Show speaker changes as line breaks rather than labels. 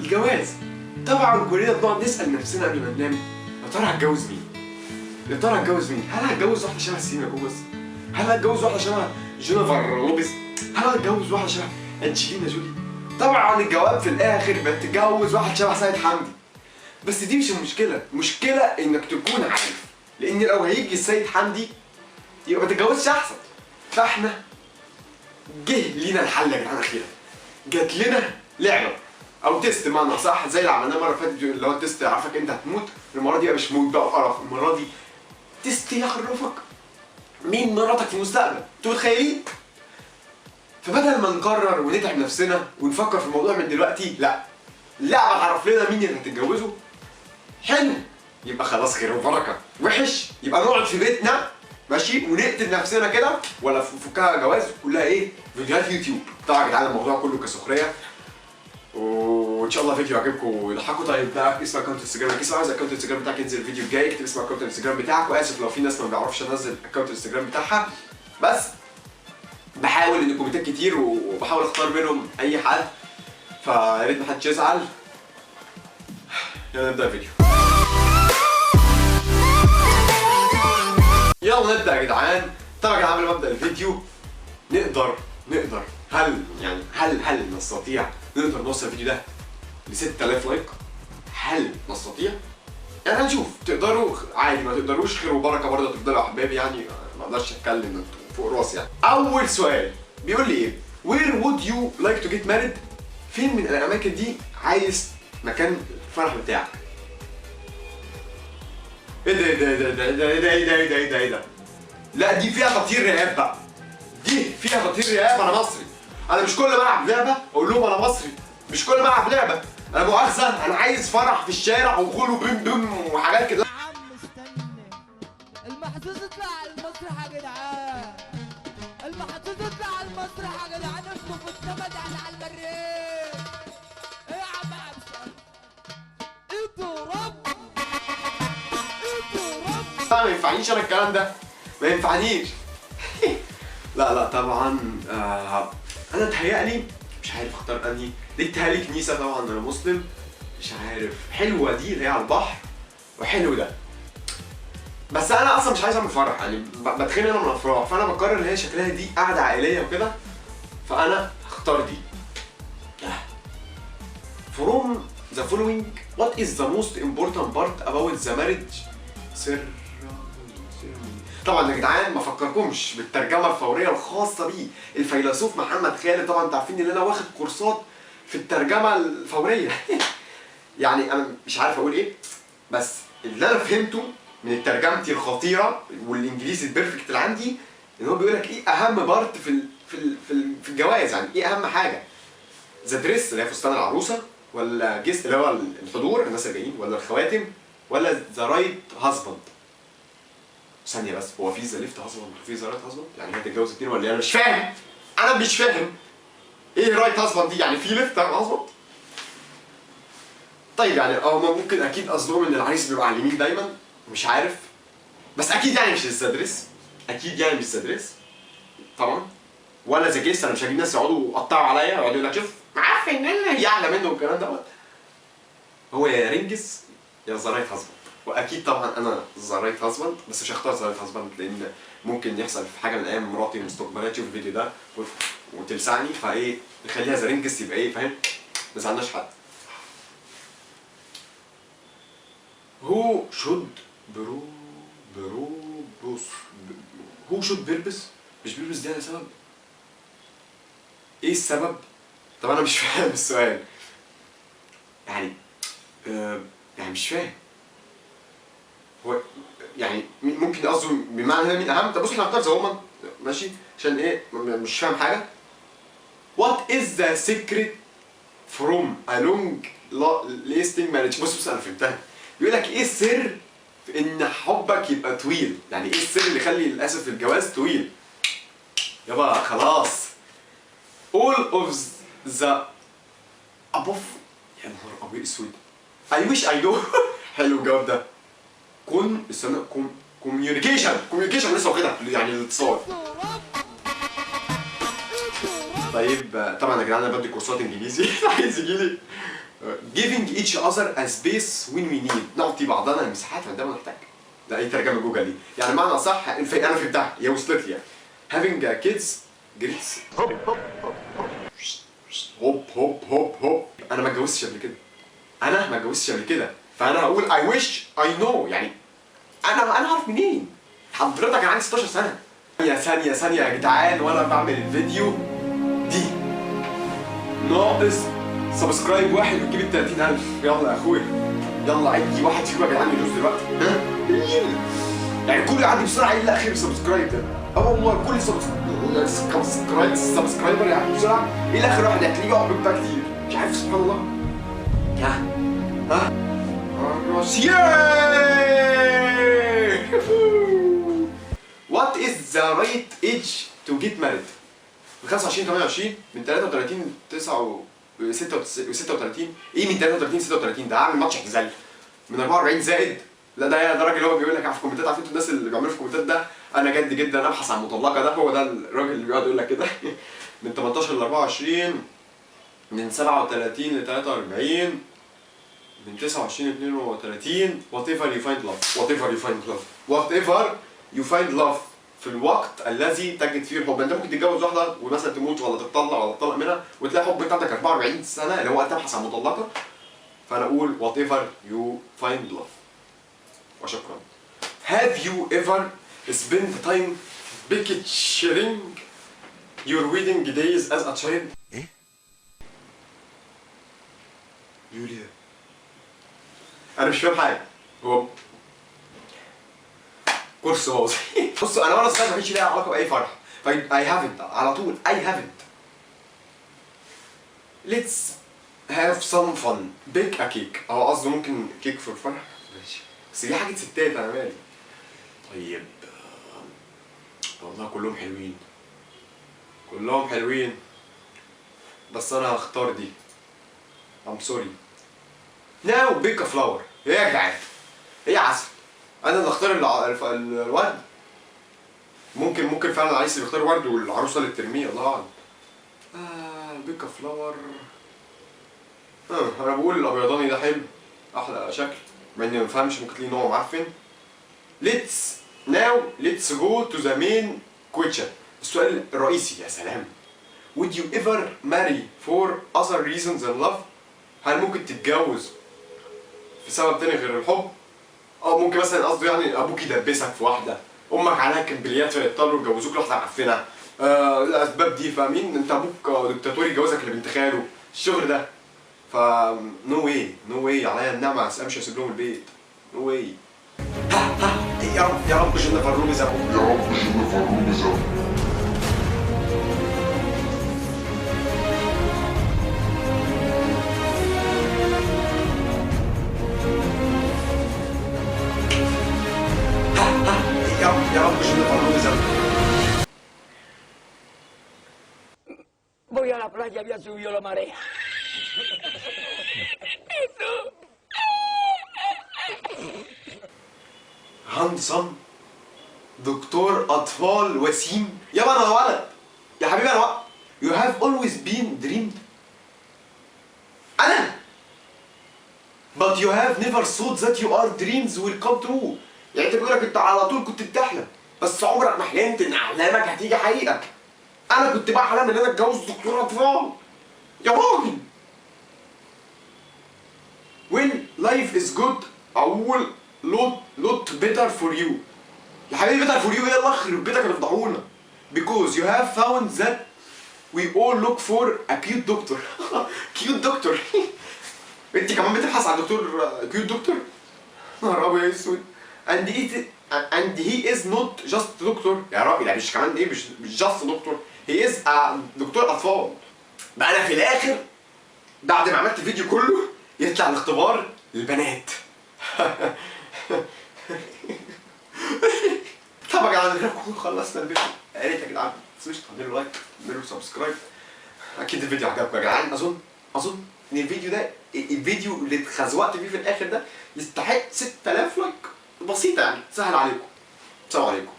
الجواز. طبعا كلنا بنقعد نسال نفسنا قبل ما ننام، يا ترى هتجوز مين؟ يا ترى هتجوز مين؟ هل هتجوز واحده شبه سيلينا جوميز؟ هل هتجوز واحده شبه جينيفر لوبيز؟ هل هتجوز واحده شبه انجلينا جولي؟ طبعا الجواب في الاخر بتتجوز واحد شبه سيد حمدي. بس دي مش المشكله، المشكله انك تكون عارف، لان لو هيجي السيد حمدي يبقى ما تتجوزش احسن. فاحنا جه لينا الحل يا جدعان اخيرا. جات لنا لعبه او تيست بمعنى صح، زي اللي عملناه المره اللي فاتت اللي هو التيست عارفك انت هتموت. المره دي بقى مش موت بقى وقرف، المره دي تيست يعرفك مين مراتك في المستقبل. انتوا متخيلين؟ فبدل ما نقرر ونتعب نفسنا ونفكر في الموضوع من دلوقتي، لا، اللعبه تعرف لنا مين اللي هتتجوزه. حلو يبقى خلاص خير وبركه، وحش يبقى نقعد في بيتنا ماشي ونقتل نفسنا كده، ولا فكها جواز كلها ايه؟ فيديوهات يوتيوب. طبعا يا جدعان الموضوع كله كسخريه، وان شاء الله فيديو يعجبكم ويضحكوا. طيب بقى اسم اكونت انستجرامك، اسم عايز اكونت انستجرام بتاعك ينزل الفيديو الجاي، اكتب اسم اكونت انستجرام بتاعك. واسف لو في ناس ما بيعرفش انزل اكونت انستجرام بتاعها، بس بحاول ان كومنتات كتير وبحاول اختار منهم اي حد، فيا ريت محدش يزعل. يلا نبدا الفيديو. يلا نبدا يا جدعان. طبعا يا جدعان قبل ما ابدا الفيديو، نقدر هل نستطيع نقدر نوصل الفيديو ده ل 6000 لايك؟ هل نستطيع؟ يعني هنشوف. تقدروا عادي، ما تقدروش خير وبركه برضه، تفضلوا احبابي يعني، ما اقدرش اتكلم انتوا فوق راسي يعني. اول سؤال بيقول لي ايه؟ Where would you like to get married؟ فين من الاماكن دي عايز مكان الفرح بتاعك؟ ايه ده ايه ده ايه ده ايه ده ايه ده ايه ده ايه ده ايه ده؟ لا دي فيها تطهير رقاب بقى. دي فيها تطهير رقاب. انا مصري. انا مش كل ما العب لعبه اقول لهم انا مصري. مش كل ما العب لعبه انا مؤاخذه، انا عايز فرح في الشارع وغلو بيم بيم وحاجات كده.
يا عم استنى، المحظوظ يطلع على المسرح يا جدعان، المحظوظ يطلع على المسرح يا جدعان، اسمه في السما ده على المريخ. ايه يا عم ابصر؟ انتوا رب، انتوا رب.
لا ما ينفعنيش انا الكلام ده، ما ينفعنيش. لا طبعا انا اتهيألي مش عارف اختار انهي. دي اتهيألي كنيسه، طبعا انا مسلم. مش عارف، حلوه دي اللي هي على البحر، وحلو ده. بس انا اصلا مش عايز اعمل فرح يعني، بتخيل انا من الافراح، فانا بقرر ان هي شكلها دي قعده عائليه وكده، فانا هختار دي. From the following, what is the most important part about the marriage ceremony؟ طبعا يا جدعان ما فكركمش بالترجمه الفوريه الخاصه بيه الفيلسوف محمد خالد. طبعا انتوا عارفين ان انا واخد كورسات في الترجمه الفوريه. يعني انا مش عارف اقول ايه، بس اللي انا فهمته من ترجمتي الخطيره والانجليزي البيرفكت اللي عندي، ان هو بيقول لك ايه اهم بارت في الجواز، يعني ايه اهم حاجه؟ ذا دريس اللي هي فستان العروسه، ولا جيست اللي هو الحضور الناس اللي جايين، ولا الخواتم، ولا ذا رايت هازبند؟ ثانيه بس، هو في ذا ليفت هازبند وفي ذا رايت هازبند؟ يعني هتتجوز اتنين ولا ايه؟ انا مش فاهم، انا مش فاهم ايه رايت هازبند دي، يعني في ليفت هازبند؟ طيب يعني ممكن اكيد قصدهم ان العريس بيبقى على اليمين دايما، مش عارف، بس اكيد يعني مش ذا دريس، اكيد يعني مش ذا دريس طبعا، ولا ذا جيست. انا مش هجيب ناس يقعدوا يقطعوا عليا يقعدوا يقول لك شوف عارف ان انا يعلى منه والكلام دوت. هو يا رنجس يا ذا رايت هازبند، واكيد طبعا انا ذا رايت هازبند، بس مش هختار ذا رايت هازبند لان ممكن يحصل في حاجه من الايام مراتي المستقبليه تشوف الفيديو ده وتلسعني، فايه نخليها ذا رنجس، يبقى ايه فاهم؟ ما زعلناش حد. هو شود هو شود بيربس، مش بيربس دي على سبب؟ ايه السبب؟ طب انا مش فاهم السؤال يعني، يعني مش فاهم هو يعني ممكن قصده بمعنى هنا مين اهم. طب بص احنا هنختار ذا وومن ماشي، عشان ايه مش فاهم حاجه. What is the secret from a long lasting marriage؟ بص انا فهمتها. بيقول لك ايه السر في ان حبك يبقى طويل؟ يعني ايه السر اللي يخلي للاسف الجواز طويل؟ يابا خلاص. all of the above. يا نهار ابيض اسود. I wish I know. حلو الجواب ده. كوميونيكيشن لسه واخدها يعني الاتصال. طيب طبعا يا جدعان انا بدي كورسات انجليزي. عايز يجيلي giving each other a space when we need. نعطي بعضنا المساحات عندما نحتاج. ده اي ترجمه جوجل دي، يعني معنى صح انا فهمتها، هي وصلت لي يعني. having kids greets هوب. انا ما اتجوزتش قبل كده، فانا هقول I wish I know، يعني انا عارف منين؟ حضرتك انا عندي 16 سنه. ثانيه يا جدعان، وانا بعمل الفيديو دي ناقص سبسكرايب واحد وتجيب ال 30,000. يلا يا اخويا، يلا اي واحد فيكم يا جدعان يدوس دلوقتي. يعني كل يعدي بسرعه الا اخر سبسكرايب ده. والله كل سبسكرايبر يعدي بسرعه الا اخر واحد هتلاقيه يقعد بقى كتير، مش عارف سبحان الله. ها What is the right age to get married؟ من 25 28 من 33 36 ايه من 33 36 ده هعمل ماتش اعتزال. من 44 زائد، لا ده الراجل اللي هو بيقول لك في الكومنتات، عارفين الناس اللي بيعملوا في الكومنتات ده انا جد جدا ابحث عن مطلقه، ده هو ده الراجل اللي بيقعد يقول لك كده. من 18 ل 24 من 37 ل 43 من 29 ل 32 whatever you find love في الوقت الذي تجد فيه الحب. انت ممكن تتجوز واحده ومثلا تموت ولا تتطلق ولا تطلق منها وتلاقي حب بتاعتك 44 سنه اللي هو تبحث عن مطلقه. فانا اقول whatever you find love. وشكرا. Have you ever spent time picturing your wedding days as a child؟ ايه؟ بيقول ايه ده؟ انا مش فاهم حاجه. هو كورس باظ. بصوا انا وانا صغير ما كانش ليا علاقه باي فرح، ف I haven't على طول I haven't. Let's have some fun. bake a cake. هو قصده ممكن كيك في الفرح؟ ماشي، بس دي حاجه ستات انا مالي. طيب والله كلهم حلوين بس انا هختار دي. I'm sorry. Now bake a flower. ايه يا جدعان؟ ايه عسل؟ انا اللي اختار الورد؟ ممكن فعلا العريس اللي بيختار ورد والعروسه اللي بترميه، الله اعلم. بيك ا فلاور. انا بقول الابيضاني ده حلو، احلى شكل، مع اني ما بفهمش، ممكن تلاقيه نوع معفن. let's go to the main question. السؤال الرئيسي. يا سلام. would you ever marry for other reasons than love؟ هل ممكن تتجوز في سبب تاني غير الحب؟ او ممكن مثلا قصده يعني ابوك يدبسك في واحده، امك عليها كمبليات فيضطروا يجوزوك لواحده معفنه. الاسباب دي، فاهمين؟ انت ابوك دكتاتور يجوزك لبنت خاله، الشغل ده. ف نو واي عليا النعمه امشي اسيب لهم البيت. نو واي. يا رب جنة فرومي زقوا.
Voy a la playa, había subido la marea.
هانسم دكتور اطفال وسيم. يابا انا ولد يا حبيبي، انا ولد. You have always been dreamed. انا but you have never thought that your dreams will come true. يعني انت بيقولك انت على طول كنت بتحلم بس عمرك ما حلمت ان احلامك هتيجي حقيقه. انا كنت بحلم ان انا اتجوز دكتور اطفال يا راجل. when life is good اقول lot better for you. يا حبيبي better for you يلا اخرب بيتك هتفضحونا. because you have found that we all look for a cute doctor. cute doctor. انت كمان بتبحث عن دكتور cute doctor؟ نهار ابيض اسود. and he is not just doctor. يا راجل يعني مش كمان ايه، مش just doctor. he is a دكتور اطفال. بقى انا في الاخر بعد ما عملت الفيديو كله يطلع الاختبار للبنات. طبعا يا جدعان نكون خلصنا الفيديو. يا ريت يا جدعان ما تنسوش تعملوا لايك تعملوا سبسكرايب. اكيد الفيديو عجبكم يا جدعان. اظن ان الفيديو ده، الفيديو اللي اتخزوقت فيه في الاخر ده، يستحق 6000 لايك. بسيطه يعني، سهل عليكم. السلام عليكم.